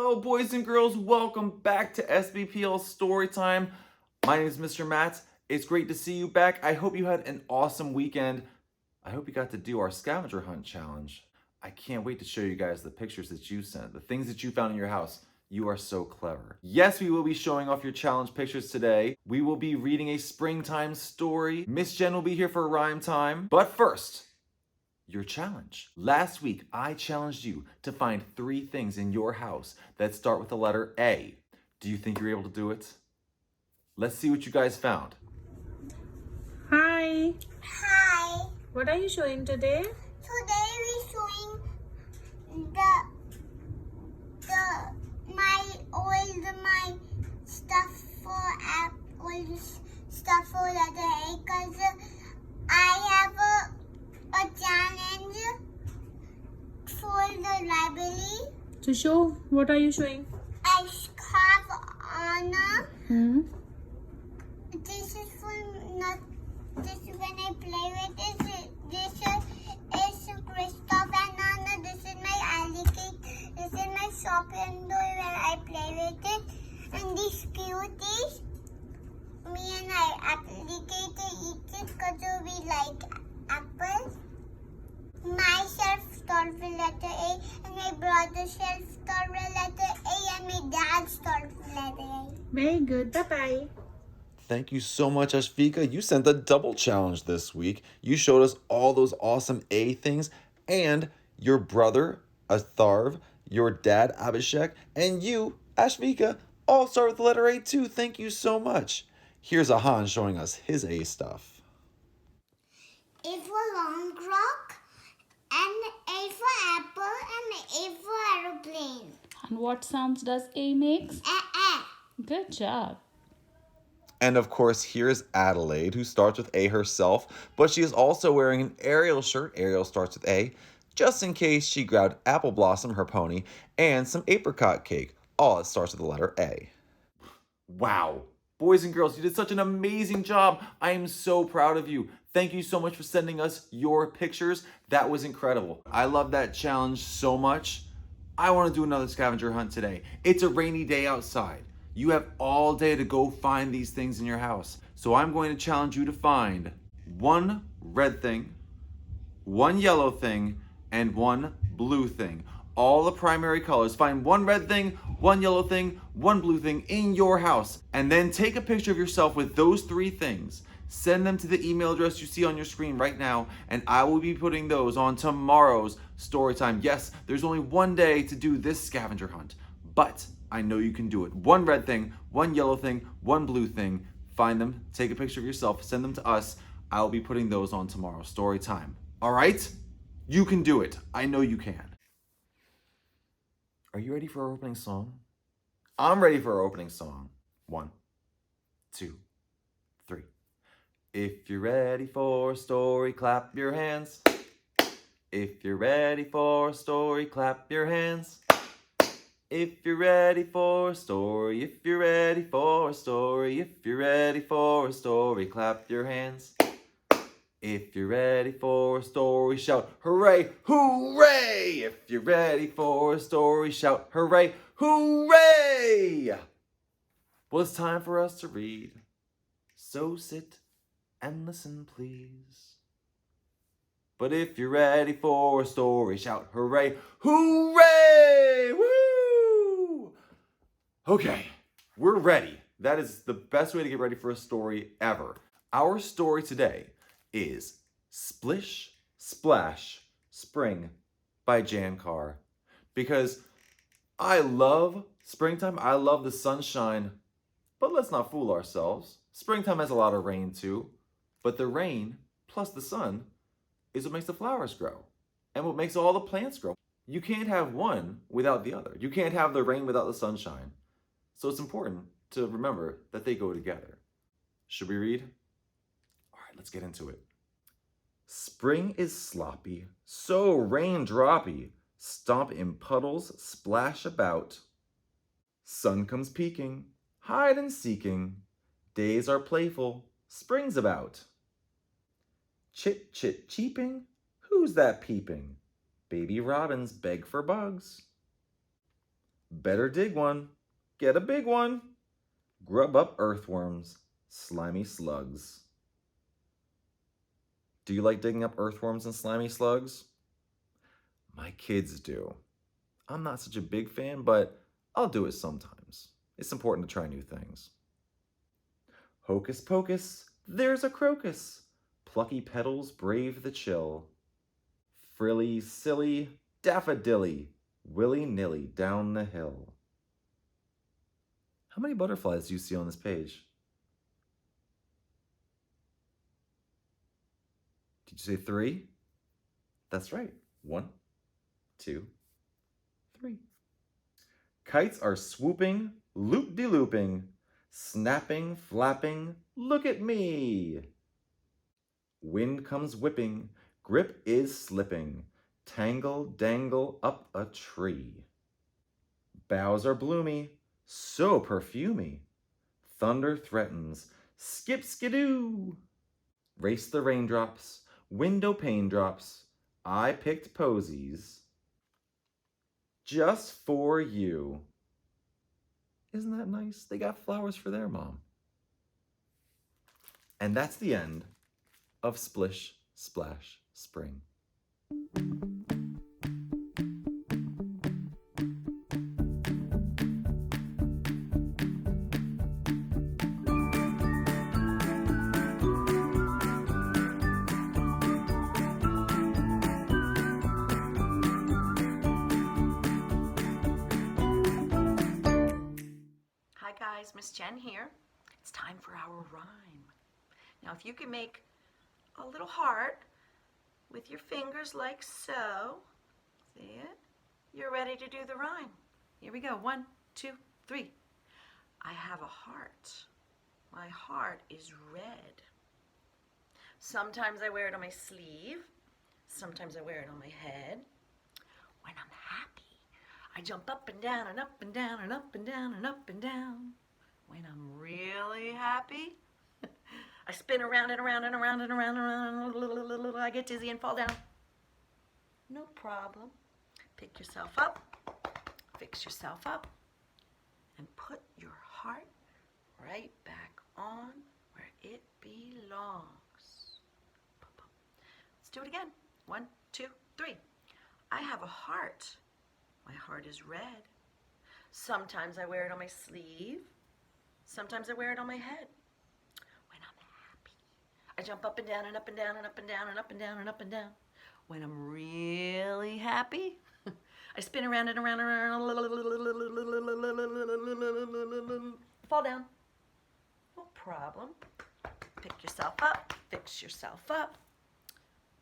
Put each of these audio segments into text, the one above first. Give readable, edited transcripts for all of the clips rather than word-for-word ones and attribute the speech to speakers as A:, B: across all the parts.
A: Hello, boys and girls. Welcome back to SBPL Storytime. My name is Mr. Matt. It's great to see you back. I hope you had an awesome weekend. I hope you got to do our scavenger hunt challenge. I can't wait to show you guys the pictures that you sent, the things that you found in your house. You are so clever. Yes, we will be showing off your challenge pictures today. We will be reading a springtime story. Miss Jen will be here for rhyme time. But first, your challenge. Last week, I challenged you to find 3 things in your house that start with the letter A. Do you think you're able to do it? Let's see what you guys found.
B: Hi.
C: Hi.
B: What are you showing today?
C: Today we're showing my stuff for letter A, because I have a challenge for the library.
B: To show, what are you showing?
C: I have Anna. This is for not. This is when I play with this. This is Christoph and Anna. This is my alligator. This is my shopping toy when I play with it. And these cuties, me and my alligator eat it because we like apples. My shelf starts with letter A, and my brother's shelf starts with letter A, and my dad's starts with letter A.
B: Very good. Bye-bye.
A: Thank you so much, Ashvika. You sent a double challenge this week. You showed us all those awesome A things, and your brother, Atharv, your dad, Abhishek, and you, Ashvika, all start with the letter A too. Thank you so much. Here's Ahan showing us his A stuff.
C: A for long rock, and A for apple, and A for aeroplane.
B: And what sounds does A makes? Good job.
A: And of course, here's Adelaide, who starts with A herself, but she is also wearing an Ariel shirt. Ariel starts with A, just in case she grabbed Apple Blossom, her pony, and some apricot cake. All it starts with the letter A. Wow. Boys and girls, you did such an amazing job. I am so proud of you. Thank you so much for sending us your pictures. That was incredible. I love that challenge so much. I want to do another scavenger hunt today. It's a rainy day outside. You have all day to go find these things in your house. So I'm going to challenge you to find 1 red thing, 1 yellow thing, and 1 blue thing. All the primary colors. Find 1 red thing, 1 yellow thing, 1 blue thing in your house. And then take a picture of yourself with those 3 things. Send them to the email address you see on your screen right now, and I will be putting those on tomorrow's Storytime. Yes, there's only 1 day to do this scavenger hunt, but I know you can do it. 1 red thing, 1 yellow thing, 1 blue thing. Find them, take a picture of yourself, send them to us. I'll be putting those on tomorrow's Storytime. All right? You can do it. I know you can. Are you ready for our opening song? I'm ready for our opening song. 1, 2, 3. If you're ready for a story, clap your hands. If you're ready for a story, clap your hands. If you're ready for a story, if you're ready for a story, if you're ready for a story, clap your hands. If you're ready for a story, shout hooray, hooray! If you're ready for a story, shout hooray, hooray! Well, it's time for us to read. So sit and listen, please. But if you're ready for a story, shout hooray, hooray! Woo! Okay, we're ready. That is the best way to get ready for a story ever. Our story today is Splish, Splash, Spring by Jan Carr. Because I love springtime, I love the sunshine, but let's not fool ourselves. Springtime has a lot of rain too, but the rain plus the sun is what makes the flowers grow and what makes all the plants grow. You can't have one without the other. You can't have the rain without the sunshine. So it's important to remember that they go together. Should we read? All right, let's get into it. Spring is sloppy, so raindroppy. Stomp in puddles, splash about. Sun comes peeking, hide and seeking. Days are playful, spring's about. Chit, chit, cheeping, who's that peeping? Baby robins beg for bugs. Better dig one, get a big one. Grub up earthworms, slimy slugs. Do you like digging up earthworms and slimy slugs? My kids do. I'm not such a big fan, but I'll do it sometimes. It's important to try new things. Hocus pocus, there's a crocus. Plucky petals brave the chill. Frilly, silly, daffodilly, willy-nilly down the hill. How many butterflies do you see on this page? Did you say 3? That's right. 1, 2, 3. Kites are swooping, loop-de-looping, snapping, flapping, look at me. Wind comes whipping, grip is slipping, tangle, dangle up a tree. Boughs are bloomy, so perfumey. Thunder threatens, skip skidoo. Race the raindrops, window pane drops. I picked posies just for you. Isn't that nice? They got flowers for their mom. And that's the end of Splish, Splash, Spring.
D: Hi guys, Miss Jen here. It's time for our rhyme. Now if you can make a little heart with your fingers like so, see it? You're ready to do the rhyme. Here we go, 1, 2, 3. I have a heart. My heart is red. Sometimes I wear it on my sleeve. Sometimes I wear it on my head. When I'm happy, I jump up and down and up and down and up and down and up and down. When I'm really happy, I spin around and around and around and around and around. I get dizzy and fall down. No problem. Pick yourself up, fix yourself up, and put your heart right back on where it belongs. Let's do it again. 1, 2, 3. I have a heart. My heart is red. Sometimes I wear it on my sleeve. Sometimes I wear it on my head. When I'm happy, I jump up and down and up and down and up and down and up and down and up and down. When I'm really happy, I spin around and around and around. Fall down. No problem. Pick yourself up, fix yourself up.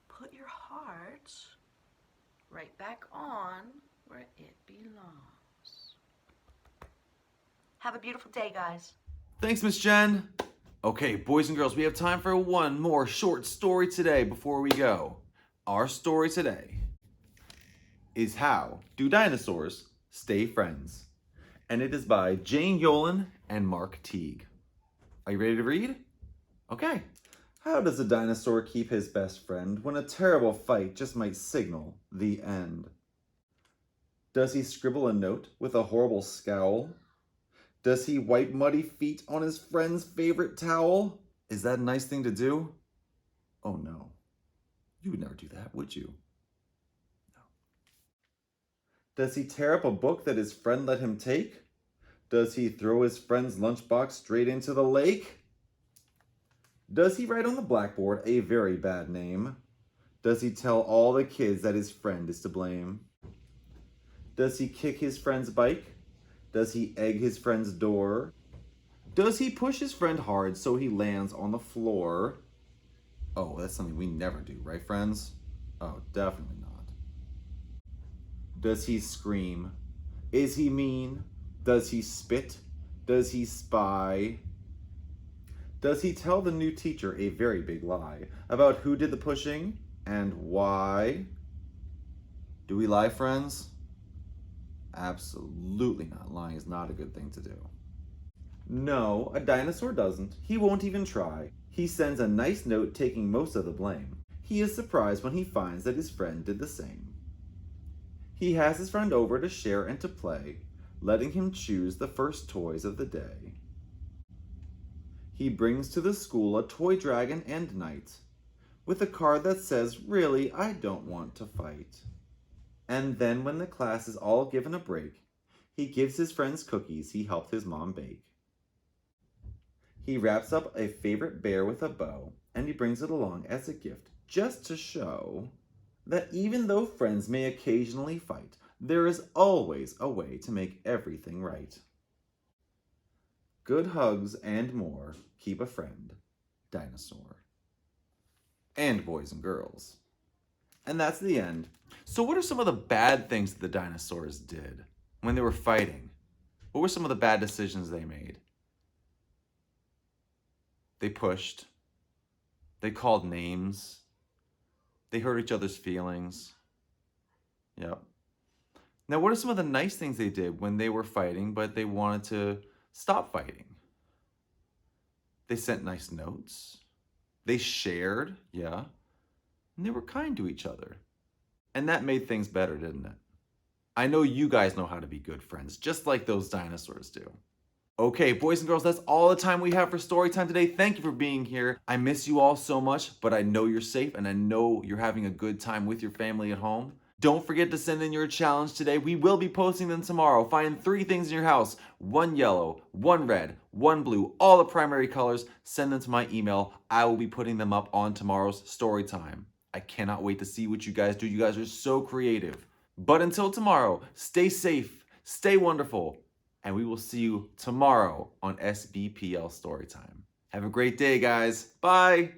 D: Put your heart right back on where it belongs. Have a beautiful day, guys.
A: Thanks, Miss Jen. Okay, boys and girls, we have time for one more short story today before we go. Our story today is How Do Dinosaurs Stay Friends? And it is by Jane Yolen and Mark Teague. Are you ready to read? Okay. How does a dinosaur keep his best friend when a terrible fight just might signal the end? Does he scribble a note with a horrible scowl? Does he wipe muddy feet on his friend's favorite towel? Is that a nice thing to do? Oh no. You would never do that, would you? No. Does he tear up a book that his friend let him take? Does he throw his friend's lunchbox straight into the lake? Does he write on the blackboard a very bad name? Does he tell all the kids that his friend is to blame? Does he kick his friend's bike? Does he egg his friend's door? Does he push his friend hard so he lands on the floor? Oh, that's something we never do, right, friends? Oh, definitely not. Does he scream? Is he mean? Does he spit? Does he spy? Does he tell the new teacher a very big lie about who did the pushing and why? Do we lie, friends? Absolutely not. Lying is not a good thing to do. No, a dinosaur doesn't. He won't even try. He sends a nice note taking most of the blame. He is surprised when he finds that his friend did the same. He has his friend over to share and to play. letting him choose the first toys of the day. He brings to the school a toy dragon and knight, with a card that says, "Really, I don't want to fight." And then when the class is all given a break, he gives his friends cookies he helped his mom bake. He wraps up a favorite bear with a bow, and he brings it along as a gift, just to show that even though friends may occasionally fight, there is always a way to make everything right. Good hugs and more keep a friend, dinosaur. And boys and girls. And that's the end. So what are some of the bad things that the dinosaurs did when they were fighting? What were some of the bad decisions they made? They pushed. They called names. They hurt each other's feelings. Yep. Now, what are some of the nice things they did when they were fighting, but they wanted to stop fighting? They sent nice notes. They shared, yeah. And they were kind to each other. And that made things better, didn't it? I know you guys know how to be good friends, just like those dinosaurs do. Okay, boys and girls, that's all the time we have for story time today. Thank you for being here. I miss you all so much, but I know you're safe and I know you're having a good time with your family at home. Don't forget to send in your challenge today. We will be posting them tomorrow. Find 3 things in your house, 1 yellow, 1 red, 1 blue, all the primary colors. Send them to my email. I will be putting them up on tomorrow's story time. I cannot wait to see what you guys do. You guys are so creative. But until tomorrow, stay safe, stay wonderful, and we will see you tomorrow on SBPL Storytime. Have a great day, guys. Bye.